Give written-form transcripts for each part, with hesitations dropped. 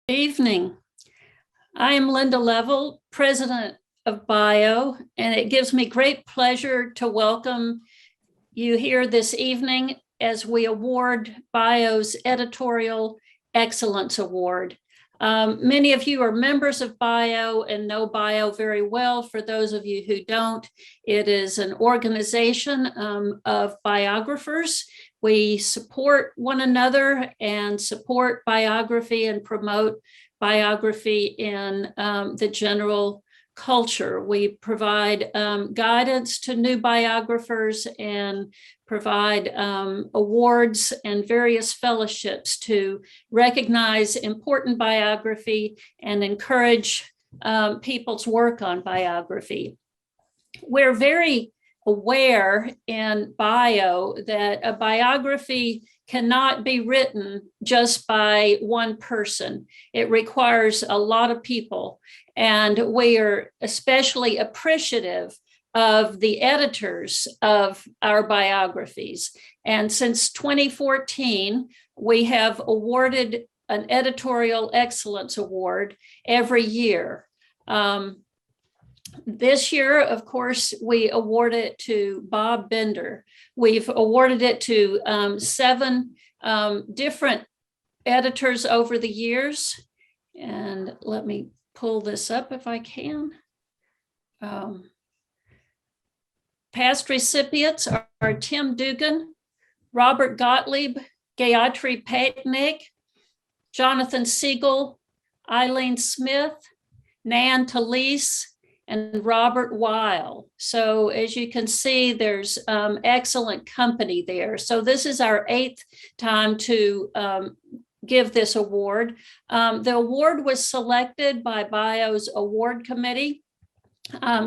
Evening. I am Linda Level, President of BIO, and it gives me great pleasure to welcome you here this evening as we award BIO's Editorial Excellence Award. Many of you are members of BIO and know BIO very well. For those of you who don't, it is an organization of biographers. We support one another and support biography and promote biography in the general culture. We provide guidance to new biographers and provide awards and various fellowships to recognize important biography and encourage people's work on biography. We're very aware in bio that a biography cannot be written just by one person. It requires a lot of people. And we are especially appreciative of the editors of our biographies. And since 2014, we have awarded an Editorial Excellence Award every year. This year, of course, we award it to Bob Bender. We've awarded it to 7 different editors over the years. And let me pull this up if I can. Past recipients are Tim Dugan, Robert Gottlieb, Gayatri Patnaik, Jonathan Siegel, Eileen Smith, Nan Talese, and Robert Weil. So as you can see, there's excellent company there. So this is our 8th time to give this award. The award was selected by BIO's award committee,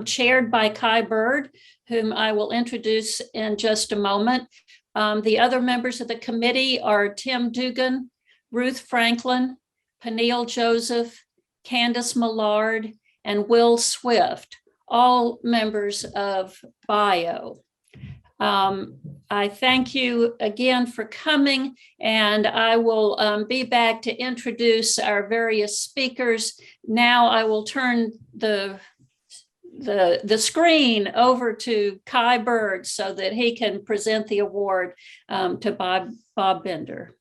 chaired by Kai Bird, whom I will introduce in just a moment. The other members of the committee are Tim Dugan, Ruth Franklin, Peniel Joseph, Candace Millard, and Will Swift, all members of BIO. I thank you again for coming, and I will be back to introduce our various speakers. Now I will turn the screen over to Kai Bird so that he can present the award to Bob Bender.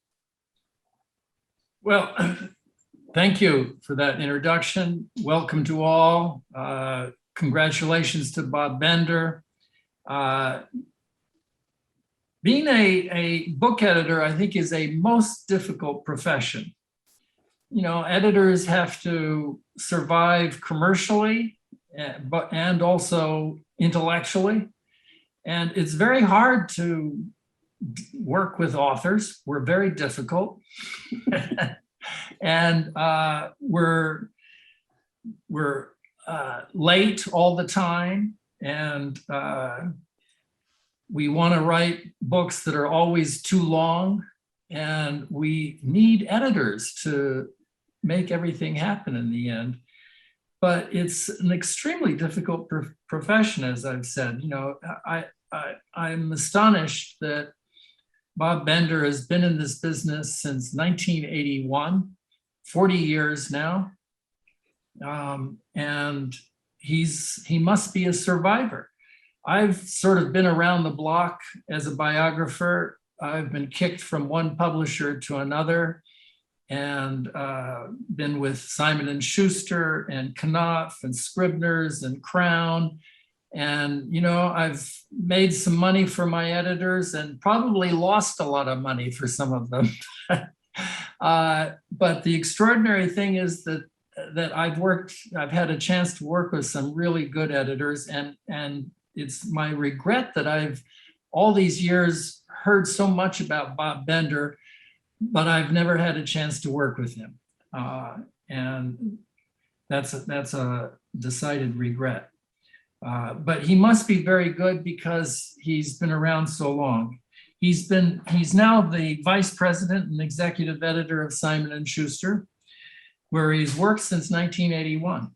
Well, thank you for that introduction. Welcome to all. Congratulations to Bob Bender. Being a book editor, I think, is a most difficult profession. You know, editors have to survive commercially, and also intellectually. And it's very hard to work with authors. We're very difficult. And we're late all the time, and we want to write books that are always too long, and we need editors to make everything happen in the end. But it's an extremely difficult profession, as I've said. You know, I'm astonished that Bob Bender has been in this business since 1981, 40 years now. And he must be a survivor. I've sort of been around the block as a biographer. I've been kicked from one publisher to another, and been with Simon & Schuster and Knopf and Scribner's and Crown. And, you know, I've made some money for my editors and probably lost a lot of money for some of them. But the extraordinary thing is that I've had a chance to work with some really good editors, and it's my regret that I've all these years heard so much about Bob Bender, but I've never had a chance to work with him. And that's a decided regret. But he must be very good because he's been around so long. He's now the vice president and executive editor of Simon & Schuster, where he's worked since 1981.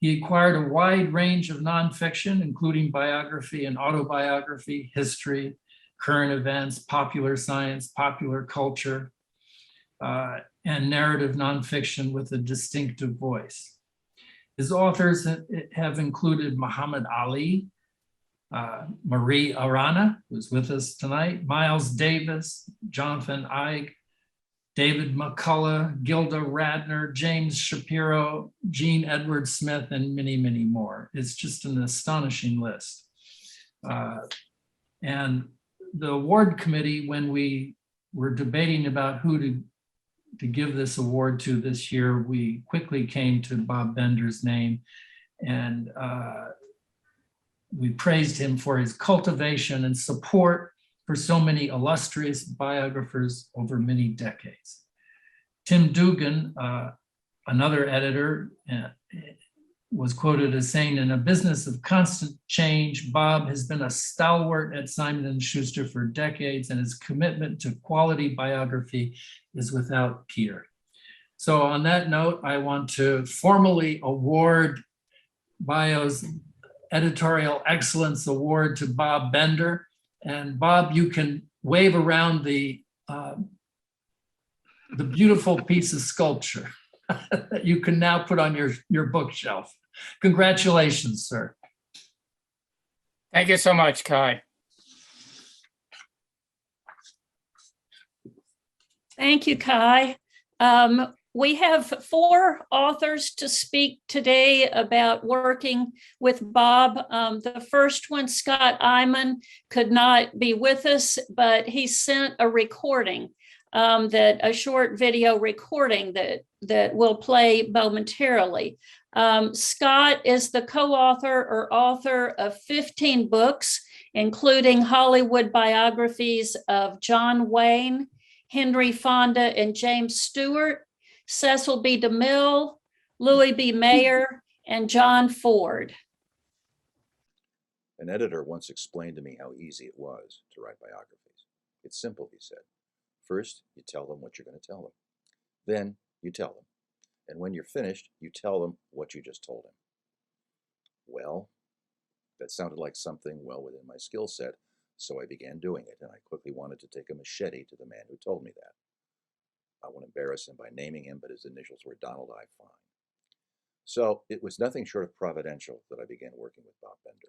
He acquired a wide range of nonfiction, including biography and autobiography, history, current events, popular science, popular culture. and narrative nonfiction with a distinctive voice. His authors have included Muhammad Ali, Marie Arana, who's with us tonight, Miles Davis, Jonathan Eig, David McCullough, Gilda Radner, James Shapiro, Jean Edward Smith, and many, many more. It's just an astonishing list. And the award committee, when we were debating about who to give this award to this year, we quickly came to Bob Bender's name, and we praised him for his cultivation and support for so many illustrious biographers over many decades. Tim Dugan, another editor, was quoted as saying, "In a business of constant change, Bob has been a stalwart at Simon & Schuster for decades, and his commitment to quality biography is without peer." So on that note, I want to formally award BIO's Editorial Excellence Award to Bob Bender. And Bob, you can wave around the beautiful piece of sculpture that you can now put on your bookshelf. Congratulations, sir. Thank you so much, Kai. Thank you, Kai. We have 4 authors to speak today about working with Bob. The first one, Scott Iman, could not be with us, but he sent a recording, a short video recording that will play momentarily. Scott is the co-author or author of 15 books, including Hollywood biographies of John Wayne, Henry Fonda and James Stewart, Cecil B. DeMille, Louis B. Mayer, and John Ford. An editor once explained to me how easy it was to write biographies. It's simple, he said. First, you tell them what you're going to tell them. Then you tell them. And when you're finished, you tell them what you just told him. Well, that sounded like something well within my skill set, so I began doing it, and I quickly wanted to take a machete to the man who told me that. I won't embarrass him by naming him, but his initials were Donald I. Fine. So it was nothing short of providential that I began working with Bob Bender.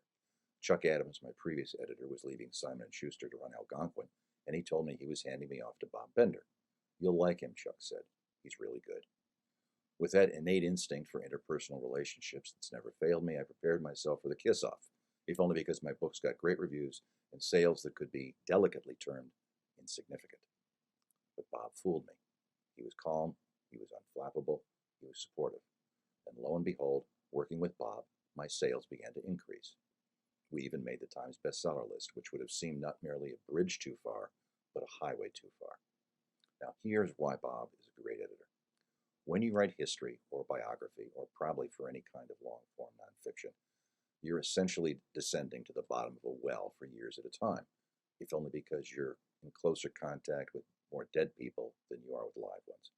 Chuck Adams, my previous editor, was leaving Simon & Schuster to run Algonquin, and he told me he was handing me off to Bob Bender. "You'll like him," Chuck said. "He's really good." With that innate instinct for interpersonal relationships that's never failed me, I prepared myself for the kiss-off, if only because my books got great reviews and sales that could be delicately termed insignificant. But Bob fooled me. He was calm, he was unflappable, he was supportive. And lo and behold, working with Bob, my sales began to increase. We even made the Times bestseller list, which would have seemed not merely a bridge too far, but a highway too far. Now here's why Bob is a great editor. When you write history or biography, or probably for any kind of long-form nonfiction, you're essentially descending to the bottom of a well for years at a time, if only because you're in closer contact with more dead people than you are with live ones.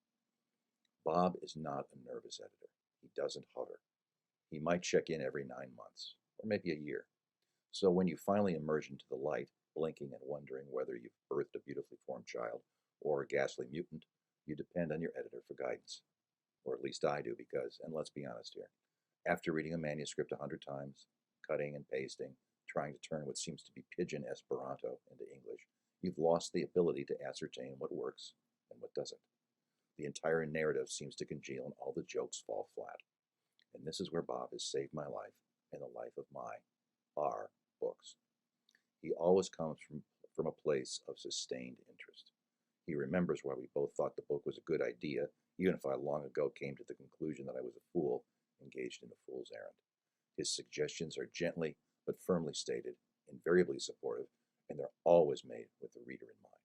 Bob is not a nervous editor. He doesn't hover. He might check in every 9 months, or maybe a year. So when you finally emerge into the light, blinking and wondering whether you've birthed a beautifully formed child or a ghastly mutant, you depend on your editor for guidance. Or at least I do, because, and let's be honest here, after reading a manuscript 100 times, cutting and pasting, trying to turn what seems to be pidgin Esperanto into English, you've lost the ability to ascertain what works and what doesn't. The entire narrative seems to congeal and all the jokes fall flat. And this is where Bob has saved my life and the life of our books. He always comes from a place of sustained interest. He remembers why we both thought the book was a good idea, even if I long ago came to the conclusion that I was a fool engaged in a fool's errand. His suggestions are gently but firmly stated, invariably supportive, and they're always made with the reader in mind.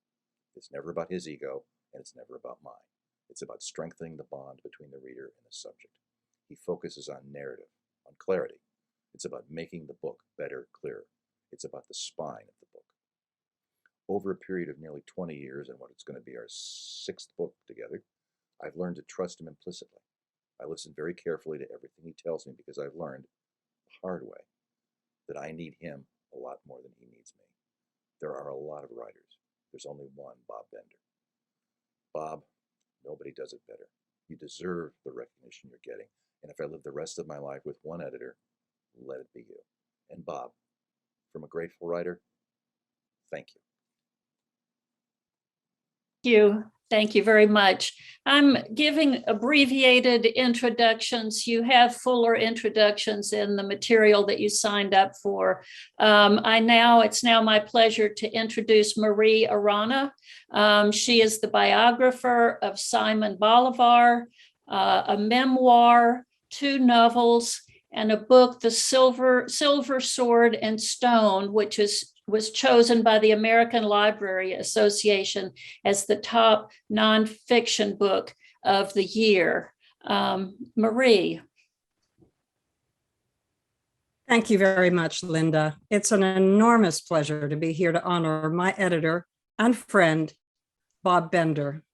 It's never about his ego, and it's never about mine. It's about strengthening the bond between the reader and the subject. He focuses on narrative, on clarity. It's about making the book better, clearer. It's about the spine of the book. Over a period of nearly 20 years and what it's going to be our 6th book together, I've learned to trust him implicitly. I listen very carefully to everything he tells me because I've learned the hard way that I need him a lot more than he needs me. There are a lot of writers. There's only one Bob Bender. Bob, Nobody does it better. You deserve the recognition you're getting. And if I live the rest of my life with one editor, let it be you. And Bob, from a grateful writer, thank you. You. Thank you very much. I'm giving abbreviated introductions. You have fuller introductions in the material that you signed up for. It's now my pleasure to introduce Marie Arana. She is the biographer of Simon Bolivar, a memoir, 2 novels, and a book, The Silver Sword and Stone, which was chosen by the American Library Association as the top nonfiction book of the year. Marie. Thank you very much, Linda. It's an enormous pleasure to be here to honor my editor and friend, Bob Bender.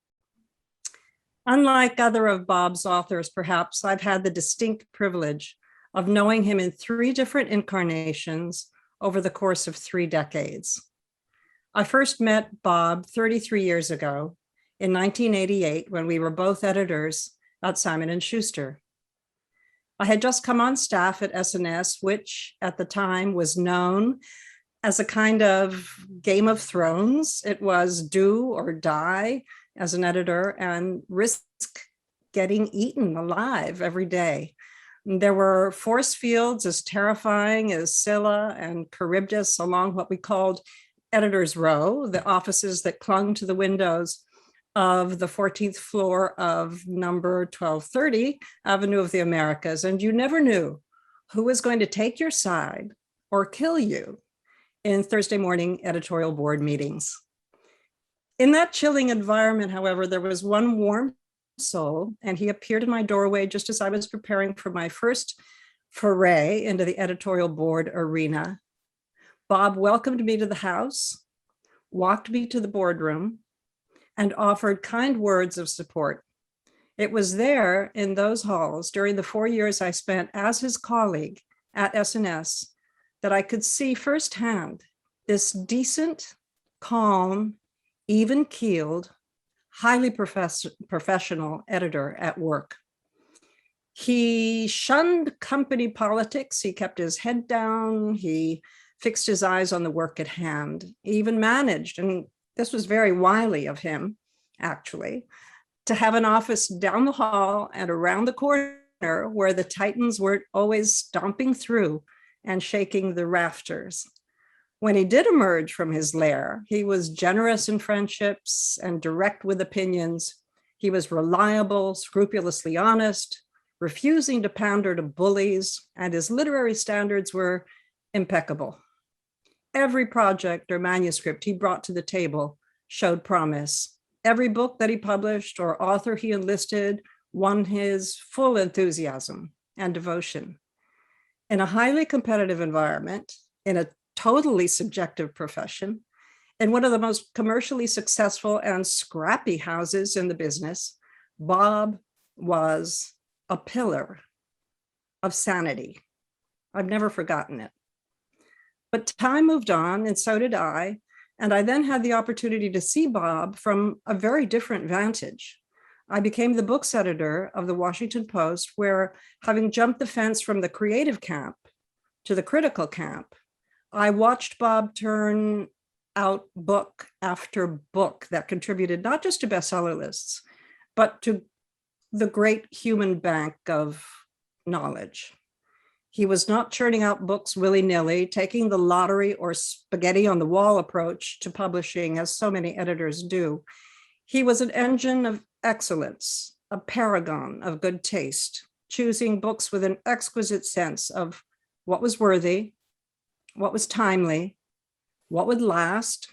Unlike other of Bob's authors, perhaps, I've had the distinct privilege of knowing him in 3 different incarnations over the course of 3 decades. I first met Bob 33 years ago in 1988 when we were both editors at Simon & Schuster. I had just come on staff at S&S, which at the time was known as a kind of Game of Thrones. It was do or die as an editor and risk getting eaten alive every day. There were force fields as terrifying as Scylla and Charybdis along what we called Editor's Row, the offices that clung to the windows of the 14th floor of number 1230 Avenue of the Americas. And you never knew who was going to take your side or kill you in Thursday morning editorial board meetings. In that chilling environment, however, there was one warm soul, and he appeared in my doorway just as I was preparing for my first foray into the editorial board arena. Bob welcomed me to the house, walked me to the boardroom, and offered kind words of support. It was there in those halls during the 4 years I spent as his colleague at S&S that I could see firsthand this decent, calm, even-keeled, highly professional editor at work. He shunned company politics. He kept his head down. He fixed his eyes on the work at hand. He even managed, and this was very wily of him, actually, to have an office down the hall and around the corner where the Titans were always stomping through and shaking the rafters. When he did emerge from his lair, he was generous in friendships and direct with opinions. He was reliable, scrupulously honest, refusing to pander to bullies, and his literary standards were impeccable. Every project or manuscript he brought to the table showed promise. Every book that he published or author he enlisted won his full enthusiasm and devotion. In a highly competitive environment, in a totally subjective profession, in one of the most commercially successful and scrappy houses in the business, Bob was a pillar of sanity. I've never forgotten it. But time moved on, and so did I. And I then had the opportunity to see Bob from a very different vantage. I became the books editor of the Washington Post, where, having jumped the fence from the creative camp to the critical camp, I watched Bob turn out book after book that contributed not just to bestseller lists, but to the great human bank of knowledge. He was not churning out books willy-nilly, taking the lottery or spaghetti on the wall approach to publishing, as so many editors do. He was an engine of excellence, a paragon of good taste, choosing books with an exquisite sense of what was worthy, what was timely, what would last,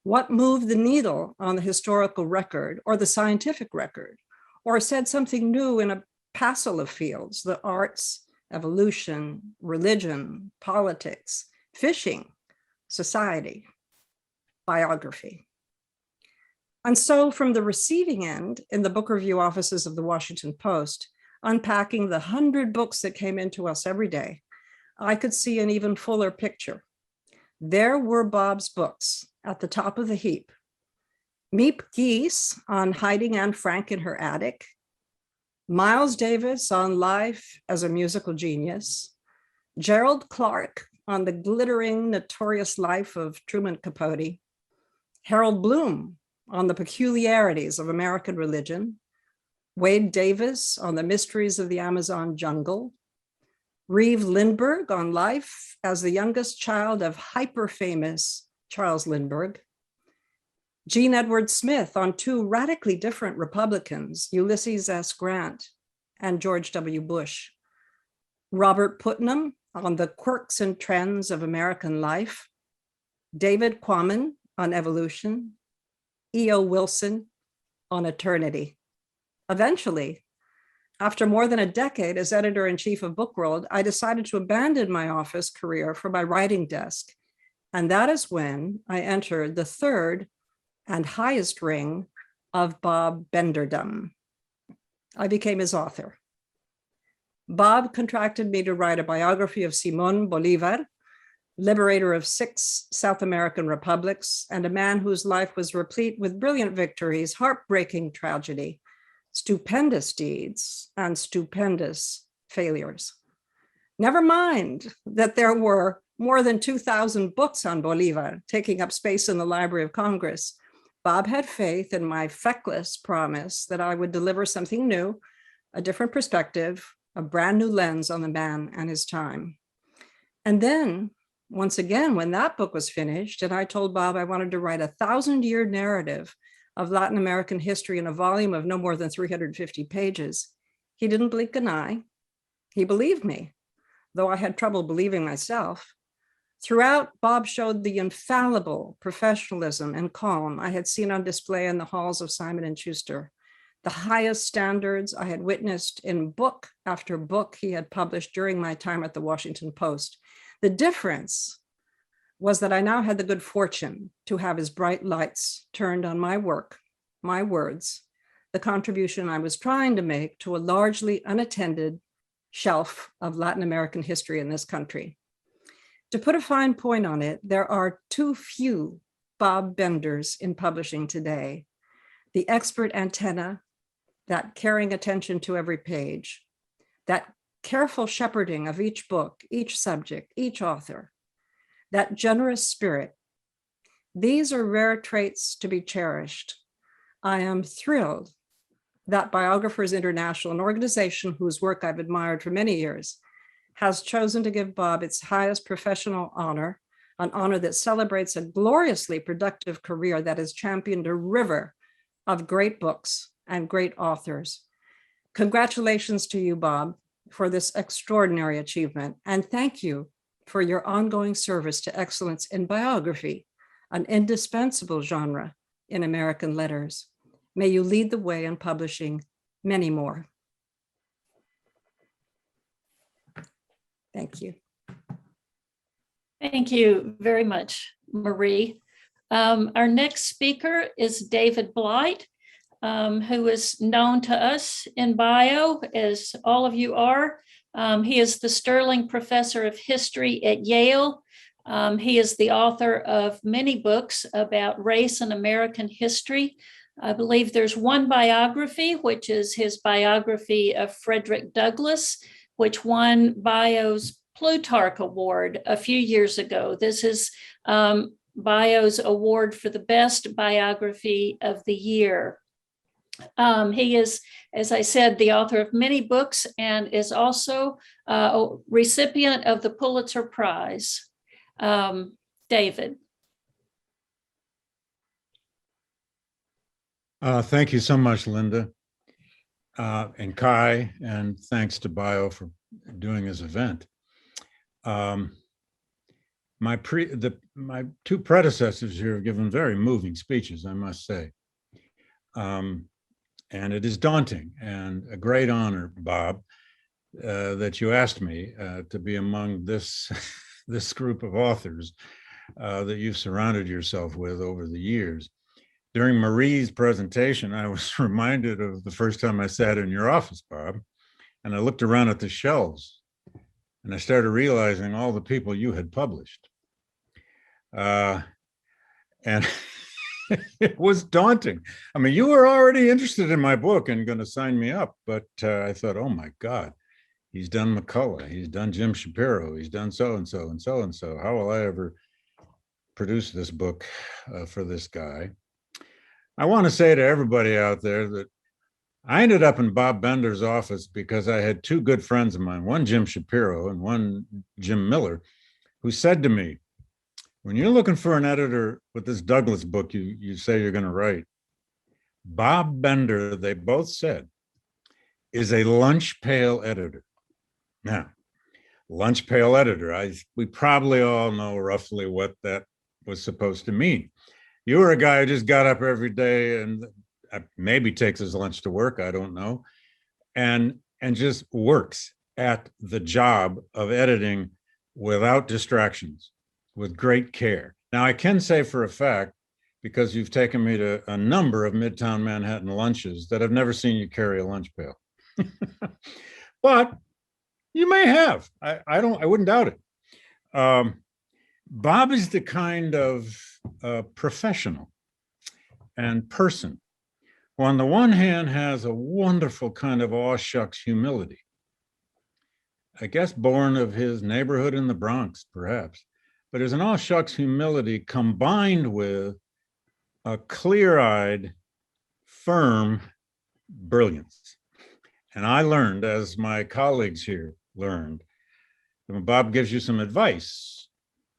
what moved the needle on the historical record or the scientific record, or said something new in a passel of fields, the arts, evolution, religion, politics, fishing, society, biography. And so from the receiving end in the book review offices of the Washington Post, unpacking the 100 books that came into us every day, I could see an even fuller picture. There were Bob's books at the top of the heap, Miep Geese on hiding Anne Frank in her attic, Miles Davis on life as a musical genius, Gerald Clark on the glittering, notorious life of Truman Capote, Harold Bloom on the peculiarities of American religion, Wade Davis on the mysteries of the Amazon jungle, Reeve Lindbergh on life as the youngest child of hyper-famous Charles Lindbergh, Jean Edward Smith on two radically different Republicans, Ulysses S. Grant and George W. Bush, Robert Putnam on the quirks and trends of American life, David Quammen on evolution, E.O. Wilson on eternity. Eventually, after more than a decade as editor-in-chief of Bookworld, I decided to abandon my office career for my writing desk. And that is when I entered the third and highest ring of Bob Benderdom. I became his author. Bob contracted me to write a biography of Simon Bolivar, liberator of 6 South American republics, and a man whose life was replete with brilliant victories, heartbreaking tragedy, stupendous deeds, and stupendous failures. Never mind that there were more than 2,000 books on Bolivar taking up space in the Library of Congress. Bob had faith in my feckless promise that I would deliver something new, a different perspective, a brand new lens on the man and his time. And then, once again, when that book was finished, and I told Bob I wanted to write a 1,000-year narrative of Latin American history in a volume of no more than 350 pages, he didn't blink an eye. He believed me, though I had trouble believing myself. Throughout, Bob showed the infallible professionalism and calm I had seen on display in the halls of Simon & Schuster, the highest standards I had witnessed in book after book he had published during my time at the Washington Post. The difference was that I now had the good fortune to have his bright lights turned on my work, my words, the contribution I was trying to make to a largely unattended shelf of Latin American history in this country. To put a fine point on it, there are too few Bob Benders in publishing today. The expert antenna, that caring attention to every page, that careful shepherding of each book, each subject, each author, that generous spirit. These are rare traits to be cherished. I am thrilled that Biographers International, an organization whose work I've admired for many years, has chosen to give Bob its highest professional honor, an honor that celebrates a gloriously productive career that has championed a river of great books and great authors. Congratulations to you, Bob, for this extraordinary achievement. And thank you for your ongoing service to excellence in biography, an indispensable genre in American letters. May you lead the way in publishing many more. Thank you. Thank you very much, Marie. Our next speaker is David Blight, who is known to us in bio, as all of you are. He is the Sterling Professor of History at Yale. He is the author of many books about race and American history. I believe there's one biography, which is his biography of Frederick Douglass, which won Bio's Plutarch Award a few years ago. This is Bio's award for the best biography of the year. He is, as I said, the author of many books and is also a recipient of the Pulitzer Prize. David. Thank you so much, Linda, and Kai, and thanks to Bio for doing this event. My two predecessors here have given very moving speeches, I must say. And it is daunting and a great honor, Bob, that you asked me to be among this, this group of authors that you've surrounded yourself with over the years. During Marie's presentation, I was reminded of the first time I sat in your office, Bob, and I looked around at the shelves and I started realizing all the people you had published. And it was daunting. I mean, you were already interested in my book and going to sign me up, but I thought, oh my God, he's done McCullough, he's done Jim Shapiro, he's done so and so and so and so. How will I ever produce this book for this guy? I want to say to everybody out there that I ended up in Bob Bender's office because I had two good friends of mine, one Jim Shapiro and one Jim Miller, who said to me, when you're looking for an editor with this Douglas book you say you're going to write, Bob Bender, they both said, is a lunch pail editor. Now, lunch pail editor, we probably all know roughly what that was supposed to mean. You were a guy who just got up every day and maybe takes his lunch to work, I don't know, and just works at the job of editing without distractions, with great care. Now, I can say for a fact, because you've taken me to a number of Midtown Manhattan lunches, that I've never seen you carry a lunch pail. But you may have. I wouldn't doubt it. Bob is the kind of professional and person who on the one hand has a wonderful kind of aw shucks humility. I guess born of his neighborhood in the Bronx, perhaps. But there's an aw shucks humility combined with a clear-eyed, firm brilliance. And I learned, as my colleagues here learned, that when Bob gives you some advice,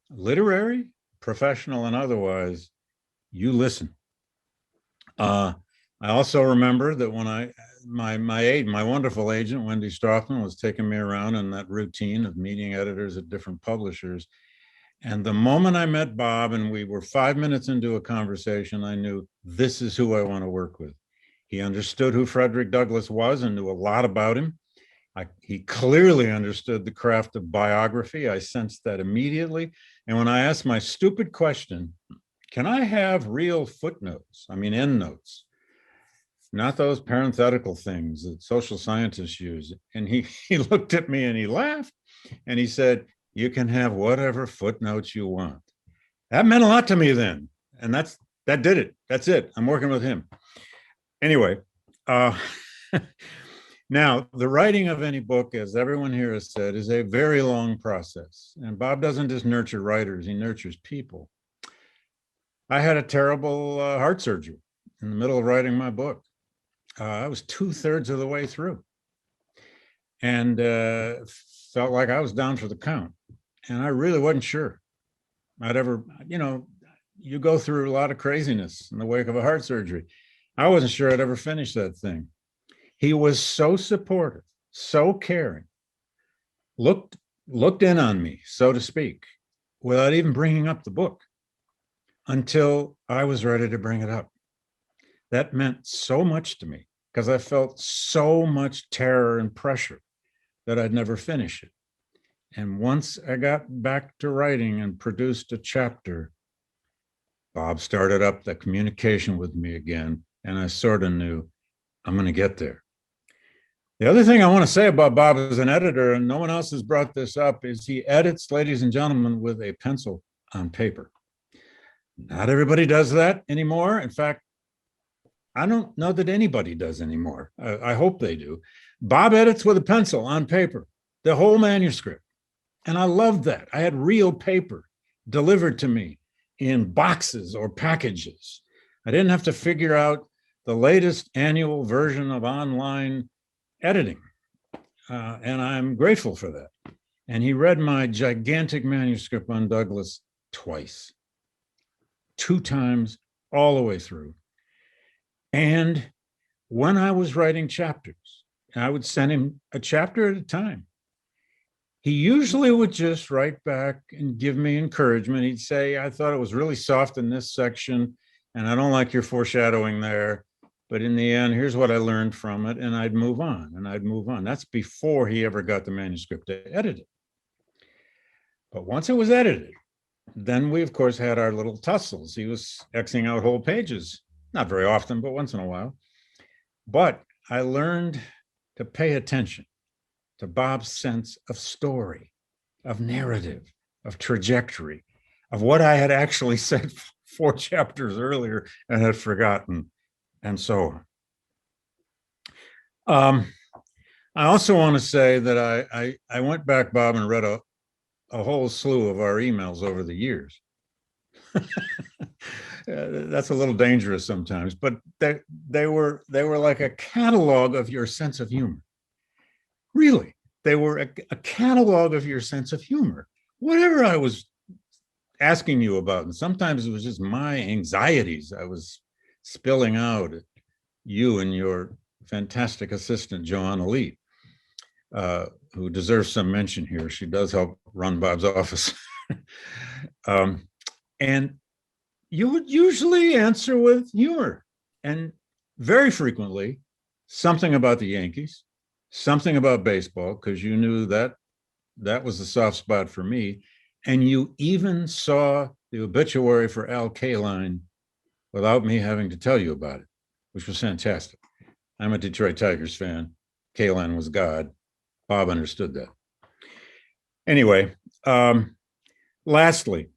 literary, professional, and otherwise, you listen. I also remember that when my wonderful agent, Wendy Strothman, was taking me around in that routine of meeting editors at different publishers. And the moment I met Bob and we were 5 minutes into a conversation, I knew this is who I want to work with. He understood who Frederick Douglass was and knew a lot about him. He clearly understood the craft of biography. I sensed that immediately. And when I asked my stupid question, can I have real footnotes? I mean, endnotes, not those parenthetical things that social scientists use. And he looked at me and he laughed and he said, you can have whatever footnotes you want. That meant a lot to me then. And that did it. That's it. I'm working with him. Anyway, now the writing of any book, as everyone here has said, is a very long process. And Bob doesn't just nurture writers, he nurtures people. I had a terrible heart surgery in the middle of writing my book. I was 2/3 of the way through and felt like I was down for the count. And I really wasn't sure I'd ever, you go through a lot of craziness in the wake of a heart surgery. I wasn't sure I'd ever finish that thing. He was so supportive, so caring, looked in on me, so to speak, without even bringing up the book until I was ready to bring it up. That meant so much to me because I felt so much terror and pressure that I'd never finish it. And once I got back to writing and produced a chapter, Bob started up the communication with me again, and I sort of knew I'm going to get there. The other thing I want to say about Bob as an editor, and no one else has brought this up, is he edits, ladies and gentlemen, with a pencil on paper. Not everybody does that anymore. In fact, I don't know that anybody does anymore. I hope they do. Bob edits with a pencil on paper, the whole manuscript. And I loved that. I had real paper delivered to me in boxes or packages. I didn't have to figure out the latest annual version of online editing. And I'm grateful for that. And he read my gigantic manuscript on Douglass twice, 2 times, all the way through. And when I was writing chapters, I would send him a chapter at a time. He usually would just write back and give me encouragement. He'd say, I thought it was really soft in this section, and I don't like your foreshadowing there. But in the end, here's what I learned from it. And I'd move on and I'd move on. That's before he ever got the manuscript to edit it. But once it was edited, then we, of course, had our little tussles. He was Xing out whole pages. Not very often, but once in a while. But I learned to pay attention to Bob's sense of story, of narrative, of trajectory, of what I had actually said 4 chapters earlier and had forgotten, and so on. I also want to say that I went back, Bob, and read a whole slew of our emails over the years. That's a little dangerous sometimes, but they were like a catalog of your sense of humor. Really, they were a catalog of your sense of humor. Whatever I was asking you about, and sometimes it was just my anxieties I was spilling out at you and your fantastic assistant, Joanna Lee, who deserves some mention here. She does help run Bob's office. And you would usually answer with humor, and very frequently something about the Yankees, something about baseball, because you knew that was a soft spot for me. And you even saw the obituary for Al Kaline without me having to tell you about it, which was fantastic. I'm a Detroit Tigers fan. Kaline was God. Bob understood that. Anyway, lastly,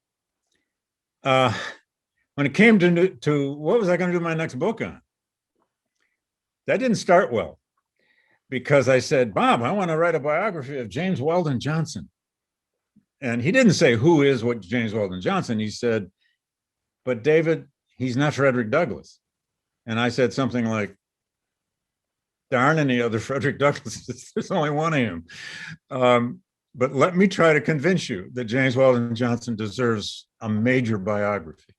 when it came to what was I going to do my next book on, that didn't start well, because I said, Bob, I want to write a biography of James Weldon Johnson. And he didn't say, who is what James Weldon Johnson? He said, but David, he's not Frederick Douglass. And I said something like, there aren't any other Frederick Douglasses. There's only one of him. But let me try to convince you that James Weldon Johnson deserves a major biography.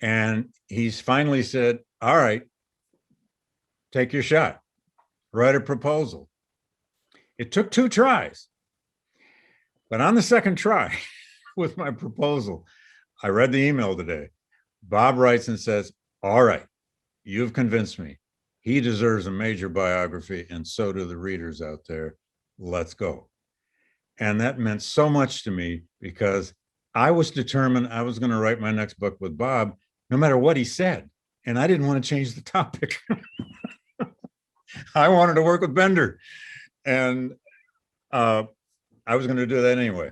And he's finally said, all right, take your shot, write a proposal. It took 2 tries. But on the second try with my proposal, I read the email today. Bob writes and says, all right, you've convinced me. He deserves a major biography, and so do the readers out there. Let's go. And that meant so much to me, because I was determined I was going to write my next book with Bob, no matter what he said. And I didn't want to change the topic. I wanted to work with Bender. And I was going to do that anyway.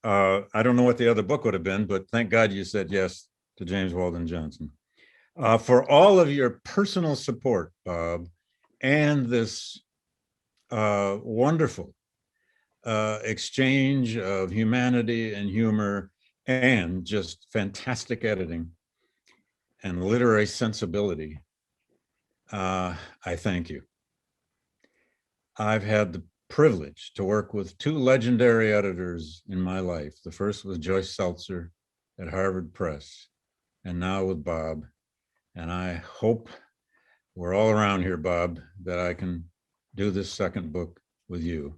I don't know what the other book would have been, but thank God you said yes to James Weldon Johnson. For all of your personal support, Bob, and this wonderful exchange of humanity and humor, and just fantastic editing and literary sensibility, I thank you. I've had the privilege to work with 2 legendary editors in my life. The first was Joyce Seltzer at Harvard Press, and now with Bob. And I hope we're all around here, Bob, that I can do this second book with you.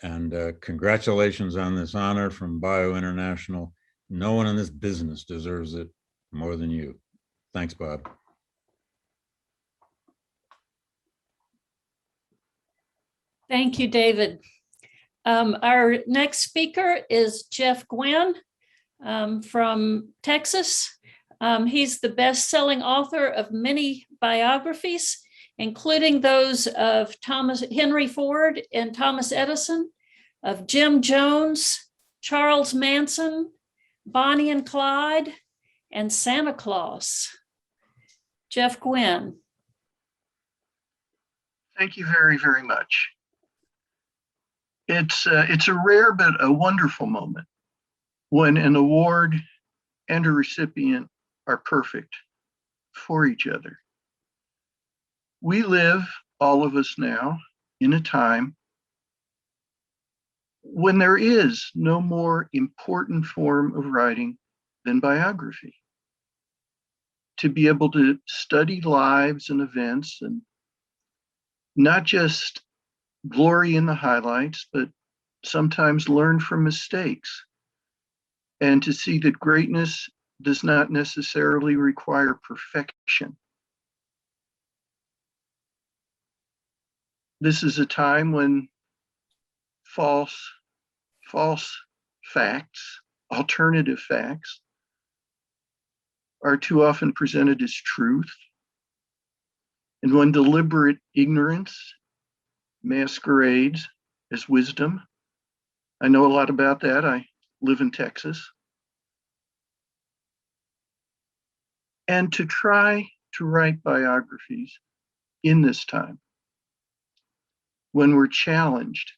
And congratulations on this honor from Bio International. No one in this business deserves it more than you. Thanks, Bob. Thank you, David. Our next speaker is Jeff Gwynn from Texas. He's the best-selling author of many biographies, including those of Henry Ford and Thomas Edison, of Jim Jones, Charles Manson, Bonnie and Clyde, and Santa Claus. Jeff Gwynn. Thank you very, very much. It's a rare but a wonderful moment when an award and a recipient are perfect for each other. We live, all of us now, in a time when there is no more important form of writing than biography. To be able to study lives and events, and not just glory in the highlights, but sometimes learn from mistakes, and to see that greatness does not necessarily require perfection. This is a time when false facts, alternative facts, are too often presented as truth, and when deliberate ignorance masquerades as wisdom. I know a lot about that. I live in Texas. and to try to write biographies in this time when we're challenged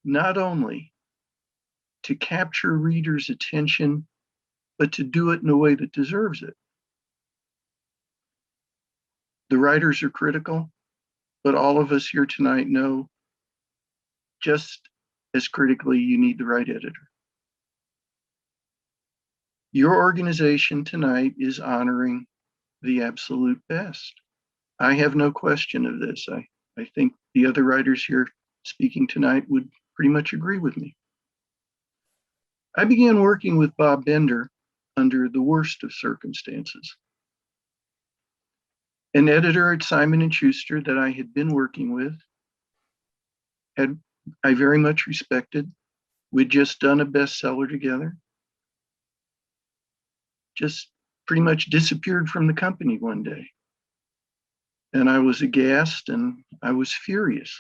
not only to capture readers' attention, but to do it in a way that deserves it. The writers are critical, but all of us here tonight know just as critically you need the right editor. Your organization tonight is honoring the absolute best. I have no question of this. I think the other writers here speaking tonight would pretty much agree with me. I began working with Bob Bender under the worst of circumstances. An editor at Simon & Schuster that I had been working with, I very much respected. We'd just done a bestseller together. Just pretty much disappeared from the company one day. And I was aghast and I was furious.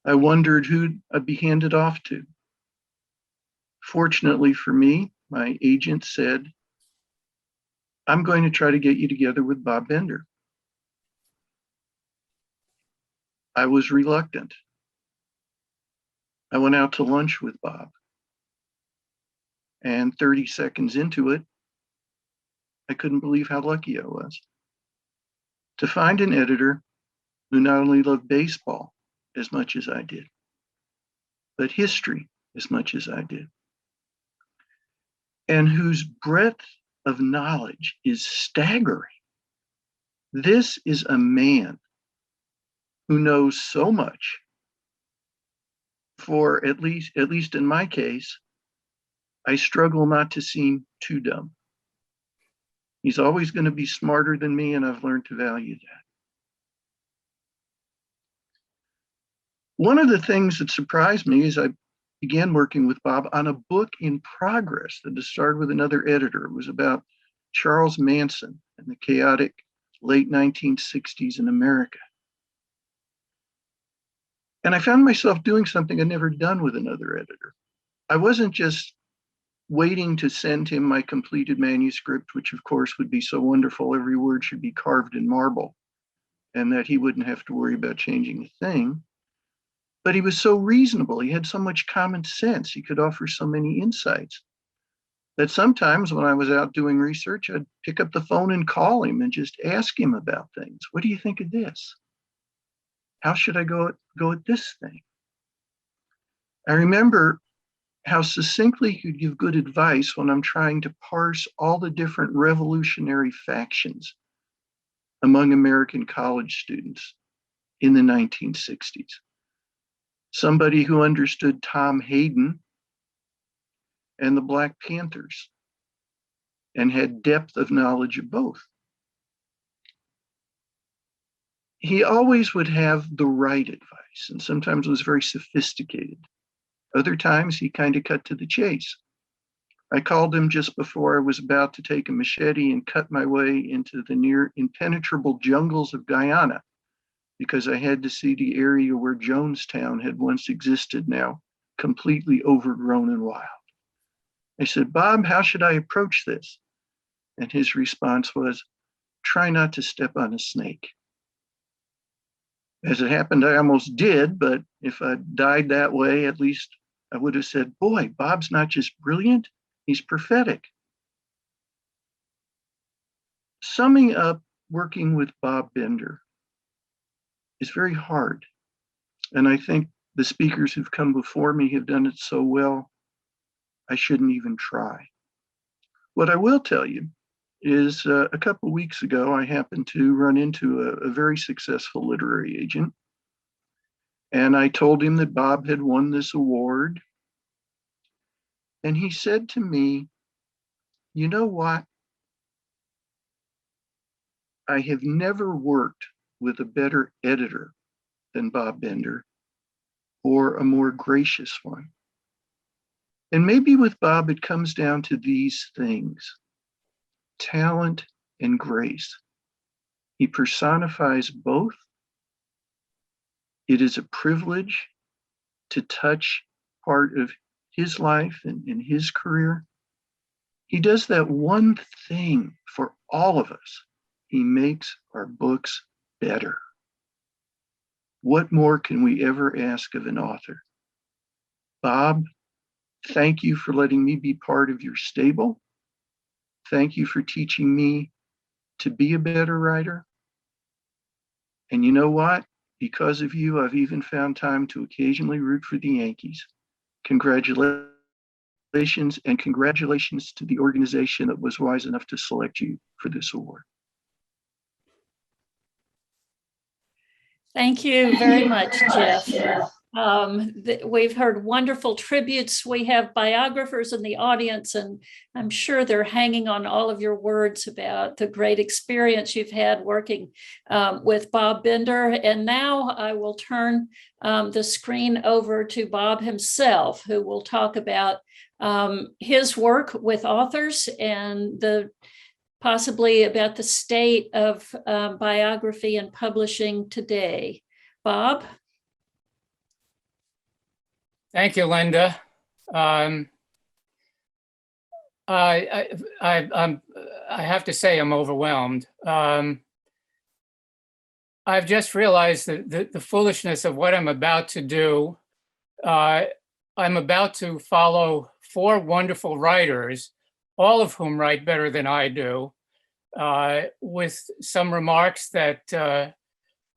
I wondered who I'd be handed off to. Fortunately for me, my agent said, I'm going to try to get you together with Bob Bender. I was reluctant. I went out to lunch with Bob. And 30 seconds into it, I couldn't believe how lucky I was to find an editor who not only loved baseball as much as I did, but history as much as I did, and whose breadth of knowledge is staggering. This is a man who knows so much. For at least in my case, I struggle not to seem too dumb. He's always going to be smarter than me, and I've learned to value that. One of the things that surprised me is I began working with Bob on a book in progress that had started with another editor. It was about Charles Manson and the chaotic late 1960s in America. And I found myself doing something I'd never done with another editor. I wasn't just waiting to send him my completed manuscript, which of course would be so wonderful. Every word should be carved in marble and that he wouldn't have to worry about changing a thing. But he was so reasonable. He had so much common sense. He could offer so many insights that sometimes when I was out doing research, I'd pick up the phone and call him and just ask him about things. What do you think of this? How should I go at this thing? I remember how succinctly he could give good advice when I'm trying to parse all the different revolutionary factions among American college students in the 1960s. Somebody who understood Tom Hayden and the Black Panthers and had depth of knowledge of both. He always would have the right advice, and sometimes it was very sophisticated. Other times he kind of cut to the chase. I called him just before I was about to take a machete and cut my way into the near impenetrable jungles of Guyana, because I had to see the area where Jonestown had once existed, now completely overgrown and wild. I said, Bob, how should I approach this? And his response was, try not to step on a snake. As it happened, I almost did, but if I died that way, at least I would have said, boy, Bob's not just brilliant, he's prophetic. Summing up working with Bob Bender is very hard. And I think the speakers who've come before me have done it so well, I shouldn't even try. What I will tell you is a couple of weeks ago, I happened to run into a very successful literary agent. And I told him that Bob had won this award. And he said to me, you know what? I have never worked with a better editor than Bob Bender, or a more gracious one. And maybe with Bob, it comes down to these things: talent and grace. He personifies both. It is a privilege to touch part of his life and his career. He does that one thing for all of us. He makes our books better. What more can we ever ask of an author? Bob, thank you for letting me be part of your stable. Thank you for teaching me to be a better writer. And you know what? Because of you, I've even found time to occasionally root for the Yankees. Congratulations, and congratulations to the organization that was wise enough to select you for this award. Thank you very much, Jeff. We've heard wonderful tributes. We have biographers in the audience, and I'm sure they're hanging on all of your words about the great experience you've had working with Bob Bender. And now I will turn the screen over to Bob himself, who will talk about his work with authors and possibly about the state of biography and publishing today. Bob? Thank you, Linda. I have to say I'm overwhelmed. I've just realized that the foolishness of what I'm about to do. I'm about to follow 4 wonderful writers, all of whom write better than I do, with some remarks that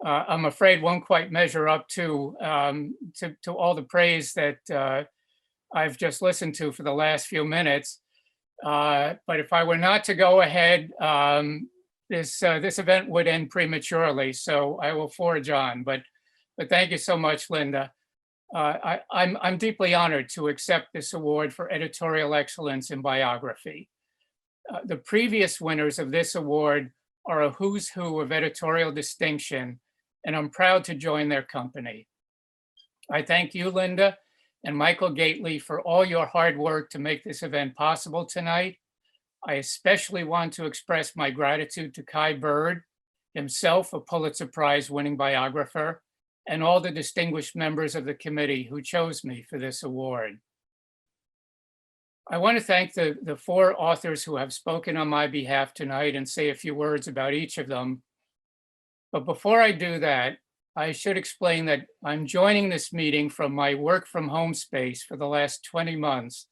I'm afraid won't quite measure up to all the praise that I've just listened to for the last few minutes. But if I were not to go ahead, this event would end prematurely. So I will forge on. But thank you so much, Linda. I'm deeply honored to accept this award for editorial excellence in biography. The previous winners of this award are a who's who of editorial distinction, and I'm proud to join their company. I thank you, Linda, and Michael Gately for all your hard work to make this event possible tonight. I especially want to express my gratitude to Kai Bird, himself a Pulitzer Prize winning biographer, and all the distinguished members of the committee who chose me for this award. I want to thank the 4 authors who have spoken on my behalf tonight and say a few words about each of them. But before I do that, I should explain that I'm joining this meeting from my work from home space for the last 20 months,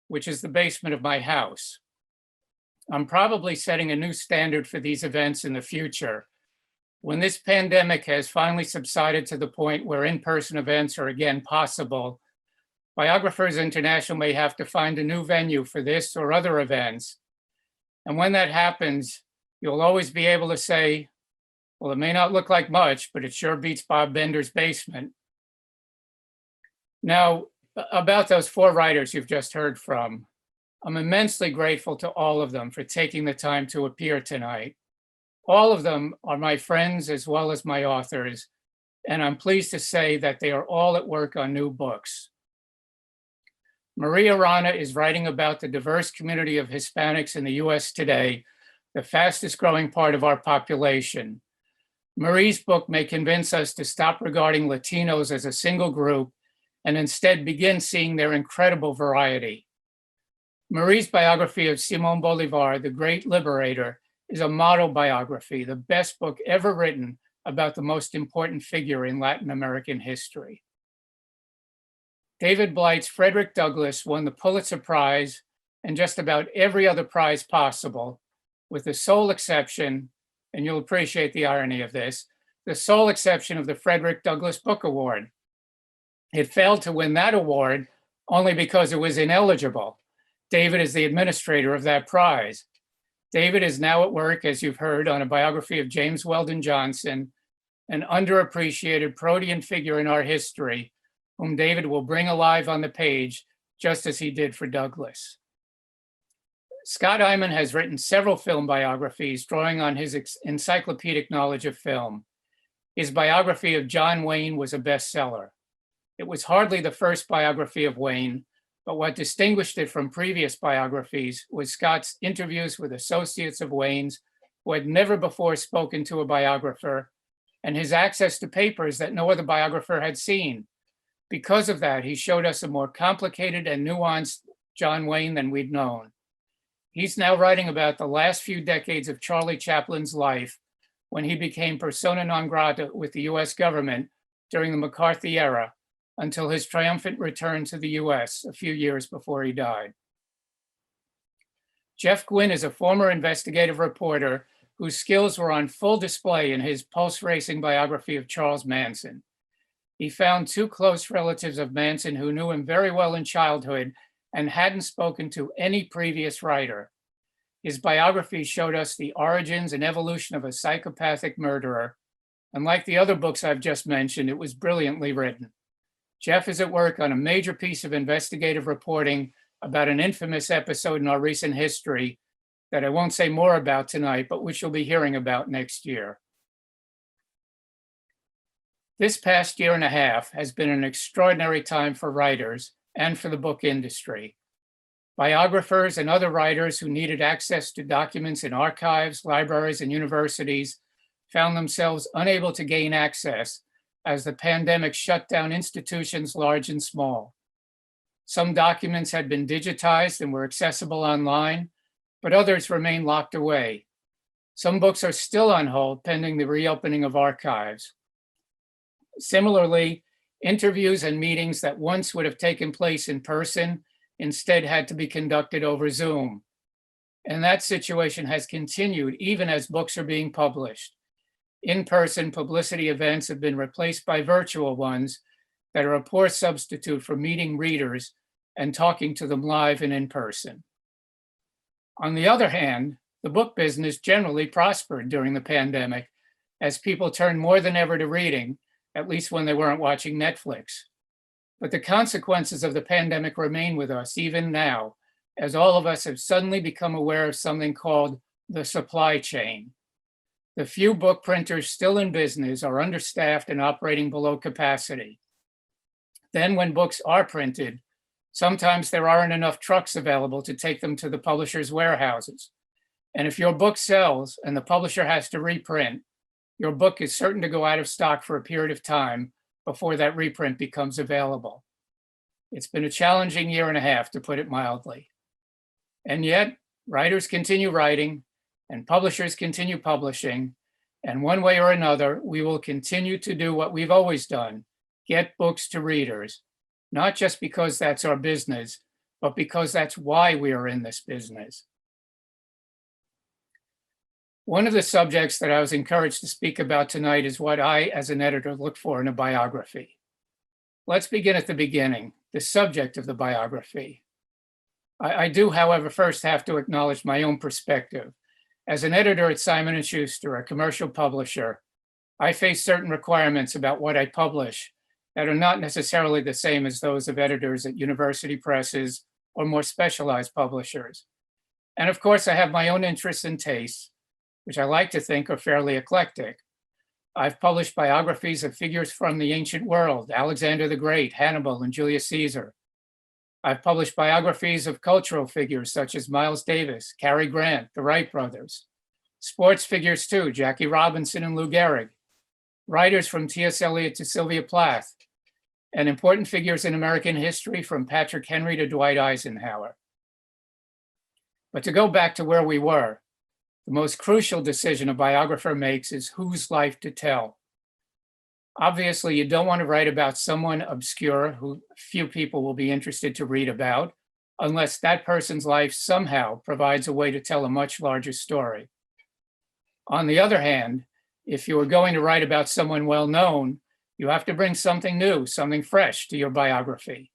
which is the basement of my house. I'm probably setting a new standard for these events in the future. When this pandemic has finally subsided to the point where in-person events are again possible, Biographers International may have to find a new venue for this or other events. And when that happens, you'll always be able to say, well, it may not look like much, but it sure beats Bob Bender's basement. Now, about those 4 writers you've just heard from, I'm immensely grateful to all of them for taking the time to appear tonight. All of them are my friends as well as my authors, and I'm pleased to say that they are all at work on new books. Maria Rana is writing about the diverse community of Hispanics in the US today, the fastest growing part of our population. Marie's book may convince us to stop regarding Latinos as a single group and instead begin seeing their incredible variety. Marie's biography of Simón Bolívar, the great liberator, is a model biography, the best book ever written about the most important figure in Latin American history. David Blight's Frederick Douglass won the Pulitzer Prize and just about every other prize possible, with the sole exception, and you'll appreciate the irony of this, the sole exception of the Frederick Douglass Book Award. It failed to win that award only because it was ineligible. David is the administrator of that prize. David is now at work, as you've heard, on a biography of James Weldon Johnson, an underappreciated protean figure in our history, whom David will bring alive on the page, just as he did for Douglass. Scott Eyman has written several film biographies, drawing on his encyclopedic knowledge of film. His biography of John Wayne was a bestseller. It was hardly the first biography of Wayne, but what distinguished it from previous biographies was Scott's interviews with associates of Wayne's who had never before spoken to a biographer, and his access to papers that no other biographer had seen. Because of that, he showed us a more complicated and nuanced John Wayne than we'd known. He's now writing about the last few decades of Charlie Chaplin's life when he became persona non grata with the US government during the McCarthy era until his triumphant return to the US a few years before he died. Jeff Gwynne is a former investigative reporter whose skills were on full display in his Pulse Racing biography of Charles Manson. He found two close relatives of Manson who knew him very well in childhood and hadn't spoken to any previous writer. His biography showed us the origins and evolution of a psychopathic murderer. And like the other books I've just mentioned, it was brilliantly written. Jeff is at work on a major piece of investigative reporting about an infamous episode in our recent history that I won't say more about tonight, but which you'll be hearing about next year. This past year and a half has been an extraordinary time for writers and for the book industry. Biographers and other writers who needed access to documents in archives, libraries, and universities found themselves unable to gain access as the pandemic shut down institutions large and small. Some documents had been digitized and were accessible online, but others remain locked away. Some books are still on hold pending the reopening of archives. Similarly, interviews and meetings that once would have taken place in person instead had to be conducted over Zoom. And that situation has continued even as books are being published. In-person publicity events have been replaced by virtual ones that are a poor substitute for meeting readers and talking to them live and in person. On the other hand, the book business generally prospered during the pandemic as people turned more than ever to reading, at least when they weren't watching Netflix. But the consequences of the pandemic remain with us even now, as all of us have suddenly become aware of something called the supply chain. The few book printers still in business are understaffed and operating below capacity. Then when books are printed, sometimes there aren't enough trucks available to take them to the publisher's warehouses. And if your book sells and the publisher has to reprint, your book is certain to go out of stock for a period of time before that reprint becomes available. It's been a challenging year and a half, to put it mildly. And yet, writers continue writing and publishers continue publishing. And one way or another, we will continue to do what we've always done, get books to readers, not just because that's our business, but because that's why we are in this business. One of the subjects that I was encouraged to speak about tonight is what I, as an editor, look for in a biography. Let's begin at the beginning, the subject of the biography. I do, however, first have to acknowledge my own perspective. As an editor at Simon & Schuster, a commercial publisher, I face certain requirements about what I publish that are not necessarily the same as those of editors at university presses or more specialized publishers. And of course, I have my own interests and tastes, which I like to think are fairly eclectic. I've published biographies of figures from the ancient world, Alexander the Great, Hannibal, and Julius Caesar. I've published biographies of cultural figures such as Miles Davis, Cary Grant, the Wright brothers. Sports figures too, Jackie Robinson and Lou Gehrig. Writers from T.S. Eliot to Sylvia Plath. And important figures in American history from Patrick Henry to Dwight Eisenhower. But to go back to where we were, the most crucial decision a biographer makes is whose life to tell. Obviously, you don't want to write about someone obscure who few people will be interested to read about, unless that person's life somehow provides a way to tell a much larger story. On the other hand, if you are going to write about someone well-known, you have to bring something new, something fresh to your biography.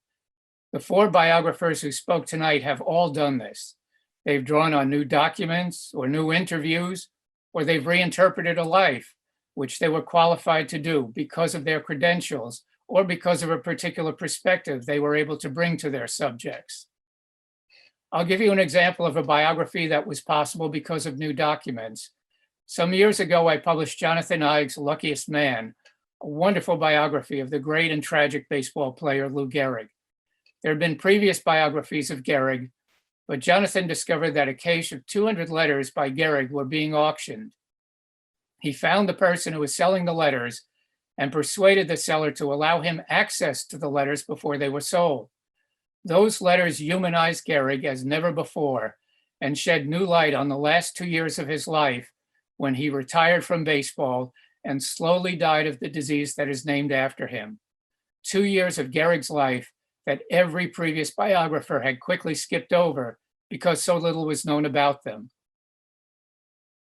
The four biographers who spoke tonight have all done this. They've drawn on new documents or new interviews, or they've reinterpreted a life, which they were qualified to do because of their credentials or because of a particular perspective they were able to bring to their subjects. I'll give you an example of a biography that was possible because of new documents. Some years ago, I published Jonathan Eig's Luckiest Man, a wonderful biography of the great and tragic baseball player Lou Gehrig. There had been previous biographies of Gehrig, but Jonathan discovered that a cache of 200 letters by Gehrig were being auctioned. He found the person who was selling the letters and persuaded the seller to allow him access to the letters before they were sold. Those letters humanized Gehrig as never before and shed new light on the last 2 years of his life when he retired from baseball and slowly died of the disease that is named after him. 2 years of Gehrig's life that every previous biographer had quickly skipped over because so little was known about them.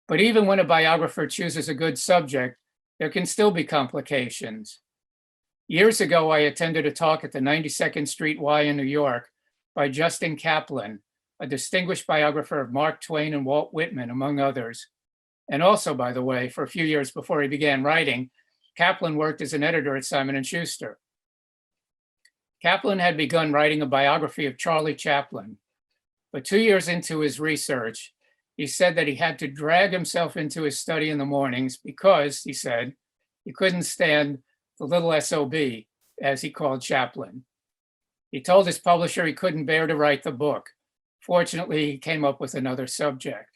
But even when a biographer chooses a good subject, there can still be complications. Years ago, I attended a talk at the 92nd Street Y in New York by Justin Kaplan, a distinguished biographer of Mark Twain and Walt Whitman, among others. And also, by the way, for a few years before he began writing, Kaplan worked as an editor at Simon & Schuster. Kaplan had begun writing a biography of Charlie Chaplin, but 2 years into his research, he said that he had to drag himself into his study in the mornings because, he said, he couldn't stand the little SOB, as he called Chaplin. He told his publisher he couldn't bear to write the book. Fortunately, he came up with another subject.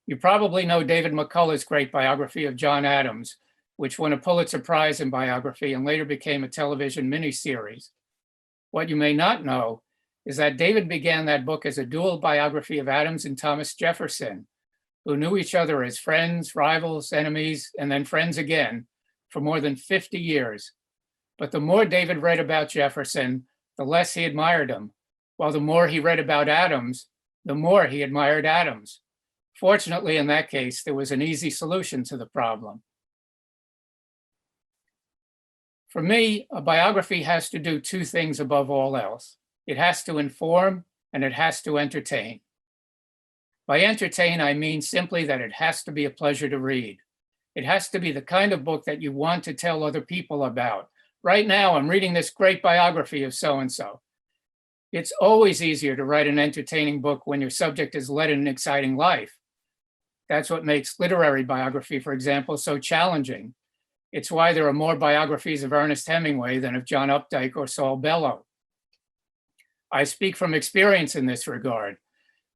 You probably know David McCullough's great biography of John Adams, which won a Pulitzer Prize in biography and later became a television miniseries. What you may not know is that David began that book as a dual biography of Adams and Thomas Jefferson, who knew each other as friends, rivals, enemies, and then friends again for more than 50 years. But the more David read about Jefferson, the less he admired him, while the more he read about Adams, the more he admired Adams. Fortunately, in that case, there was an easy solution to the problem. For me, a biography has to do two things above all else. It has to inform and it has to entertain. By entertain, I mean simply that it has to be a pleasure to read. It has to be the kind of book that you want to tell other people about. Right now, I'm reading this great biography of so-and-so. It's always easier to write an entertaining book when your subject has led an exciting life. That's what makes literary biography, for example, so challenging. It's why there are more biographies of Ernest Hemingway than of John Updike or Saul Bellow. I speak from experience in this regard.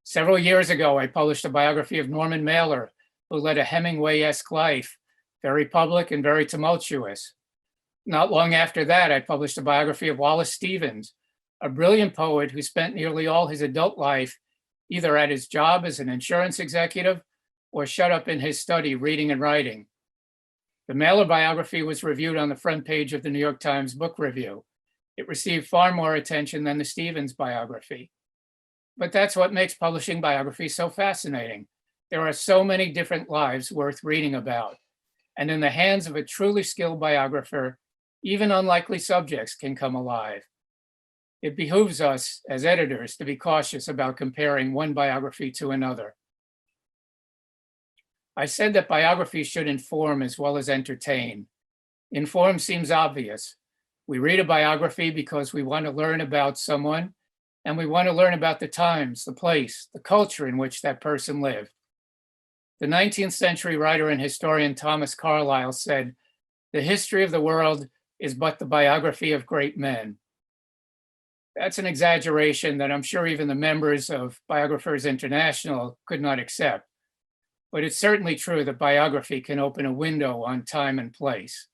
Several years ago, I published a biography of Norman Mailer, who led a Hemingway-esque life, very public and very tumultuous. Not long after that, I published a biography of Wallace Stevens, a brilliant poet who spent nearly all his adult life either at his job as an insurance executive or shut up in his study reading and writing. The Mailer biography was reviewed on the front page of the New York Times Book Review. It received far more attention than the Stevens biography. But that's what makes publishing biography so fascinating. There are so many different lives worth reading about. And in the hands of a truly skilled biographer, even unlikely subjects can come alive. It behooves us as editors to be cautious about comparing one biography to another. I said that biographies should inform as well as entertain. Inform seems obvious. We read a biography because we want to learn about someone, and we want to learn about the times, the place, the culture in which that person lived. The 19th century writer and historian Thomas Carlyle said, "The history of the world is but the biography of great men." That's an exaggeration that I'm sure even the members of Biographers International could not accept. But it's certainly true that biography can open a window on time and place.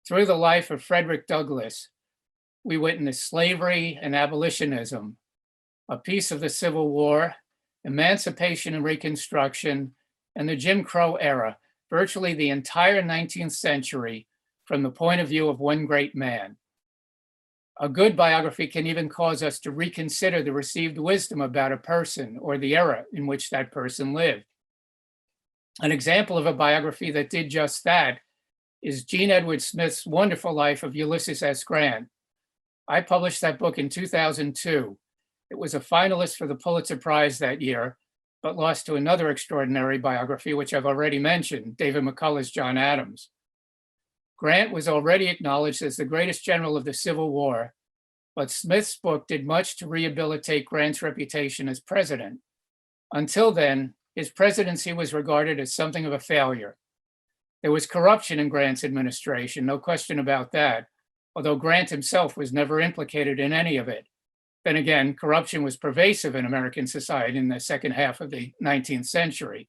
Through the life of Frederick Douglass, we witness slavery and abolitionism, a piece of the Civil War, emancipation and Reconstruction, and the Jim Crow era, virtually the entire 19th century from the point of view of one great man. A good biography can even cause us to reconsider the received wisdom about a person or the era in which that person lived. An example of a biography that did just that is Jean Edward Smith's wonderful life of Ulysses S. Grant. I published that book in 2002. It was a finalist for the Pulitzer Prize that year, but lost to another extraordinary biography, which I've already mentioned, David McCullough's John Adams. Grant was already acknowledged as the greatest general of the Civil War, but Smith's book did much to rehabilitate Grant's reputation as president. Until then, his presidency was regarded as something of a failure. There was corruption in Grant's administration, no question about that, although Grant himself was never implicated in any of it. Then again, corruption was pervasive in American society in the second half of the 19th century.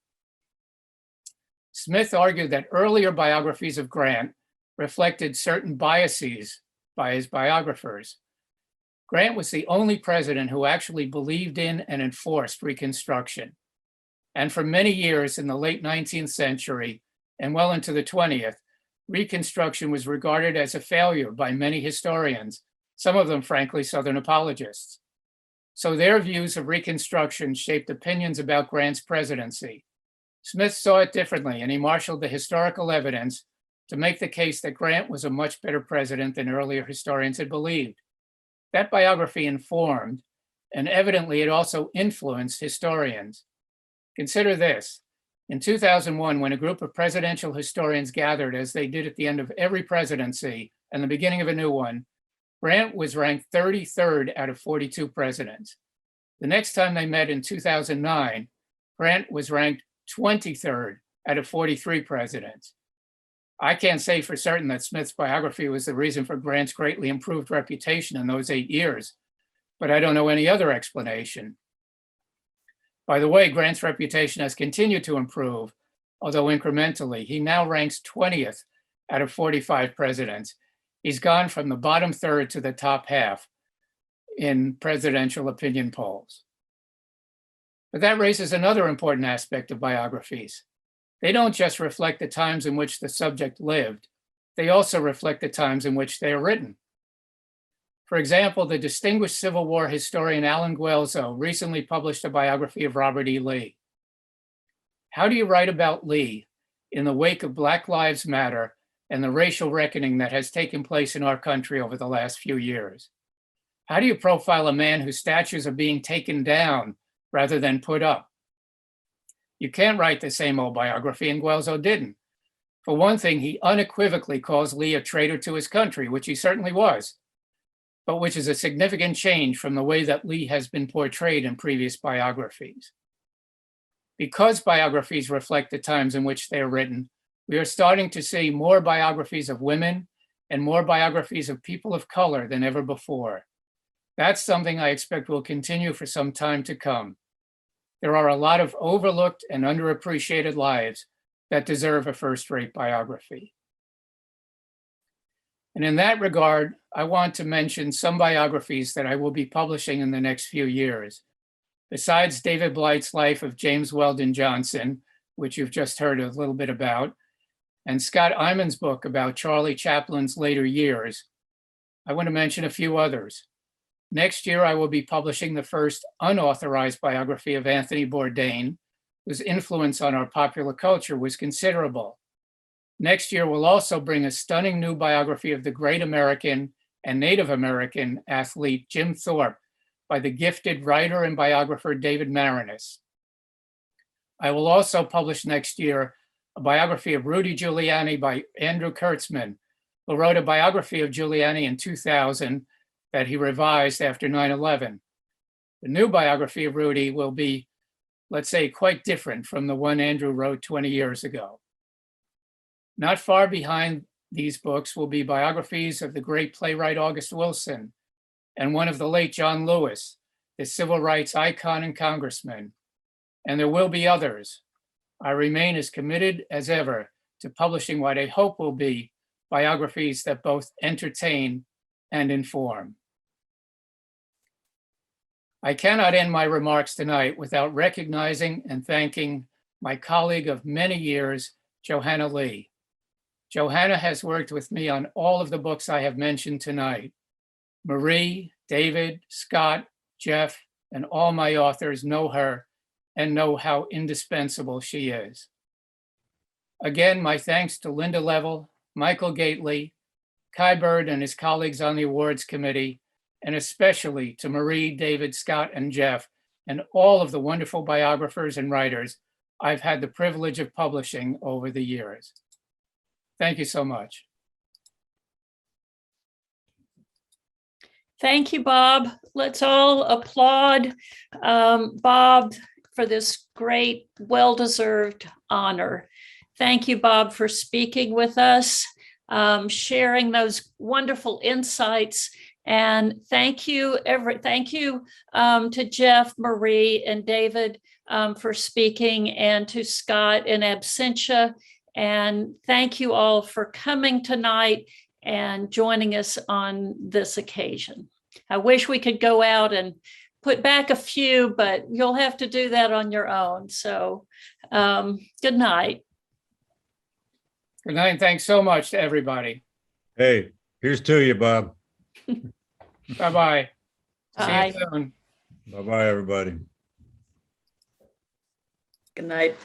Smith argued that earlier biographies of Grant reflected certain biases by his biographers. Grant was the only president who actually believed in and enforced Reconstruction. And for many years in the late 19th century and well into the 20th, Reconstruction was regarded as a failure by many historians, some of them, frankly, Southern apologists. So their views of Reconstruction shaped opinions about Grant's presidency. Smith saw it differently, and he marshaled the historical evidence to make the case that Grant was a much better president than earlier historians had believed. That biography informed, and evidently it also influenced, historians. Consider this. In 2001, when a group of presidential historians gathered, as they did at the end of every presidency and the beginning of a new one, Grant was ranked 33rd out of 42 presidents. The next time they met in 2009, Grant was ranked 23rd out of 43 presidents. I can't say for certain that Smith's biography was the reason for Grant's greatly improved reputation in those 8 years, but I don't know any other explanation. By the way, Grant's reputation has continued to improve, although incrementally. He now ranks 20th out of 45 presidents. He's gone from the bottom third to the top half in presidential opinion polls. But that raises another important aspect of biographies. They don't just reflect the times in which the subject lived, they also reflect the times in which they are written. For example, the distinguished Civil War historian Alan Guelzo recently published a biography of Robert E. Lee. How do you write about Lee in the wake of Black Lives Matter and the racial reckoning that has taken place in our country over the last few years? How do you profile a man whose statues are being taken down rather than put up? You can't write the same old biography, and Guelzo didn't. For one thing, he unequivocally calls Lee a traitor to his country, which he certainly was, but which is a significant change from the way that Lee has been portrayed in previous biographies. Because biographies reflect the times in which they are written, we are starting to see more biographies of women and more biographies of people of color than ever before. That's something I expect will continue for some time to come. There are a lot of overlooked and underappreciated lives that deserve a first-rate biography. And in that regard, I want to mention some biographies that I will be publishing in the next few years. Besides David Blight's life of James Weldon Johnson, which you've just heard a little bit about, and Scott Iman's book about Charlie Chaplin's later years, I want to mention a few others. Next year, I will be publishing the first unauthorized biography of Anthony Bourdain, whose influence on our popular culture was considerable. Next year, we'll also bring a stunning new biography of the great American and Native American athlete Jim Thorpe by the gifted writer and biographer David Maraniss. I will also publish next year a biography of Rudy Giuliani by Andrew Kurtzman, who wrote a biography of Giuliani in 2000 that he revised after 9/11. The new biography of Rudy will be, let's say, quite different from the one Andrew wrote 20 years ago. Not far behind these books will be biographies of the great playwright August Wilson and one of the late John Lewis, the civil rights icon and congressman. And there will be others. I remain as committed as ever to publishing what I hope will be biographies that both entertain and inform. I cannot end my remarks tonight without recognizing and thanking my colleague of many years, Johanna Lee. Johanna has worked with me on all of the books I have mentioned tonight. Marie, David, Scott, Jeff, and all my authors know her and know how indispensable she is. Again, my thanks to Linda Level, Michael Gately, Kai Bird and his colleagues on the awards committee, and especially to Marie, David, Scott, and Jeff, and all of the wonderful biographers and writers I've had the privilege of publishing over the years. Thank you so much. Thank you, Bob. Let's all applaud Bob for this great, well-deserved honor. Thank you, Bob, for speaking with us, sharing those wonderful insights. And thank you to Jeff, Marie, and David for speaking, and to Scott in absentia. And thank you all for coming tonight and joining us on this occasion. I wish we could go out and put back a few, but you'll have to do that on your own. So good night. Good night, and thanks so much to everybody. Hey, here's to you, Bob. Bye-bye. See Bye. you soon. Bye-bye, everybody. Good night.